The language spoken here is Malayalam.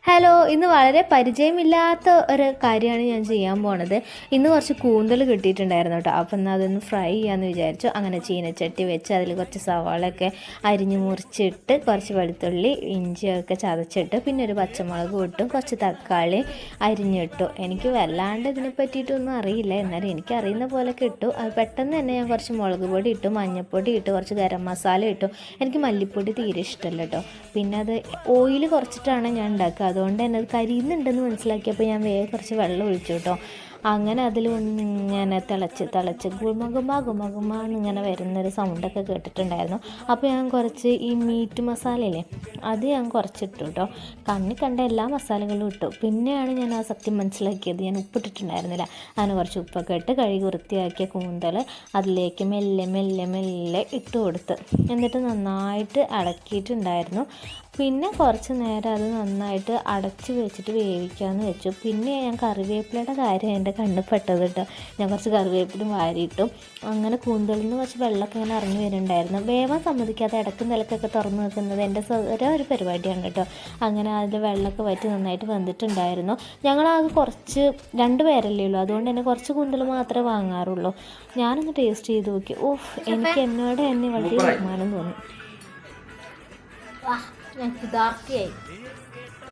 ഹലോ, ഇന്ന് വളരെ പരിചയമില്ലാത്ത ഒരു കാര്യമാണ് ഞാൻ ചെയ്യാൻ പോണത്. ഇന്ന് കുറച്ച് കൂന്തൽ കിട്ടിയിട്ടുണ്ടായിരുന്നു കേട്ടോ. അപ്പം എന്നാൽ അതൊന്ന് ഫ്രൈ ചെയ്യാമെന്ന് വിചാരിച്ചു. അങ്ങനെ ചീനച്ചട്ടി വെച്ച് അതിൽ കുറച്ച് സവാളയൊക്കെ അരിഞ്ഞ് മുറിച്ചിട്ട് കുറച്ച് വെളുത്തുള്ളി ഇഞ്ചിയൊക്കെ ചതച്ചിട്ട് പിന്നെ ഒരു പച്ചമുളക് ഇട്ടു, കുറച്ച് തക്കാളി അരിഞ്ഞിട്ടു. എനിക്ക് വല്ലാണ്ട് ഇതിനെ പറ്റിയിട്ടൊന്നും അറിയില്ല, എന്നാലും എനിക്കറിയുന്ന പോലെയൊക്കെ ഇട്ടു. അത് പെട്ടെന്ന് തന്നെ ഞാൻ കുറച്ച് മുളക് പൊടി ഇട്ടു, മഞ്ഞൾപ്പൊടി ഇട്ടു, കുറച്ച് ഗരം മസാല ഇട്ടു. എനിക്ക് മല്ലിപ്പൊടി തീരെ ഇഷ്ടമല്ല കേട്ടോ. പിന്നെ അത് ഓയിൽ കുറച്ചിട്ടാണ് ഞാൻ ഉണ്ടാക്കുക. അതുകൊണ്ട് തന്നെ അത് കരിയുന്നുണ്ടെന്ന് മനസ്സിലാക്കിയപ്പോൾ ഞാൻ വേഗം കുറച്ച് വെള്ളം ഒഴിച്ചു കേട്ടോ. അങ്ങനെ അതിൽ ഇങ്ങനെ തിളച്ച് ഗുമഗുമാന്നിങ്ങനെ വരുന്നൊരു സൗണ്ടൊക്കെ കേട്ടിട്ടുണ്ടായിരുന്നു. അപ്പോൾ ഞാൻ കുറച്ച് ഈ മീറ്റ് മസാലയില്ലേ, അത് ഞാൻ കുറച്ചിട്ടു കേട്ടോ. കണ്ണി കണ്ട എല്ലാ മസാലകളും ഇട്ടു. പിന്നെയാണ് ഞാൻ ആ സത്യം മനസ്സിലാക്കിയത്, ഞാൻ ഉപ്പിട്ടിട്ടുണ്ടായിരുന്നില്ല. അങ്ങനെ കുറച്ച് ഉപ്പൊക്കെ ഇട്ട് കഴുകി വൃത്തിയാക്കിയ കൂന്തൽ അതിലേക്ക് മെല്ലെ മെല്ലെ മെല്ലെ ഇട്ട് കൊടുത്ത് എന്നിട്ട് നന്നായിട്ട് ഇളക്കിയിട്ടുണ്ടായിരുന്നു. പിന്നെ കുറച്ച് നേരം അത് നന്നായിട്ട് അടച്ച് വെച്ചിട്ട് വേവിക്കാമെന്ന് വെച്ചു. പിന്നെ ഞാൻ കറിവേപ്പിലയുടെ കാര്യം എൻ്റെ കണ്ണിൽ പെട്ടത് കേട്ടോ. ഞാൻ കുറച്ച് കറിവേപ്പിലും വാരിയിട്ടു. അങ്ങനെ കൂന്തലിൽ നിന്ന് കുറച്ച് വെള്ളമൊക്കെ ഇങ്ങനെ ഇറങ്ങി വരുന്നുണ്ടായിരുന്നു. വേവാൻ സമ്മതിക്കാതെ ഇടക്കും നിലക്കൊക്കെ തുറന്ന് വെക്കുന്നത് എൻ്റെ ഒരു പരിപാടിയാണ് കേട്ടോ. അങ്ങനെ അതിൽ വെള്ളമൊക്കെ വറ്റി നന്നായിട്ട് വന്നിട്ടുണ്ടായിരുന്നു. ഞങ്ങളാകെ കുറച്ച് 2 പേരല്ലേ ഉള്ളൂ, അതുകൊണ്ട് തന്നെ കുറച്ച് കൂന്തൽ മാത്രമേ വാങ്ങാറുള്ളൂ. ഞാനൊന്ന് ടേസ്റ്റ് ചെയ്ത് നോക്കി. എനിക്ക് എന്നോട് തന്നെ വളരെ ബഹുമാനം തോന്നി. ഞാൻ യഥാർത്ഥയായി.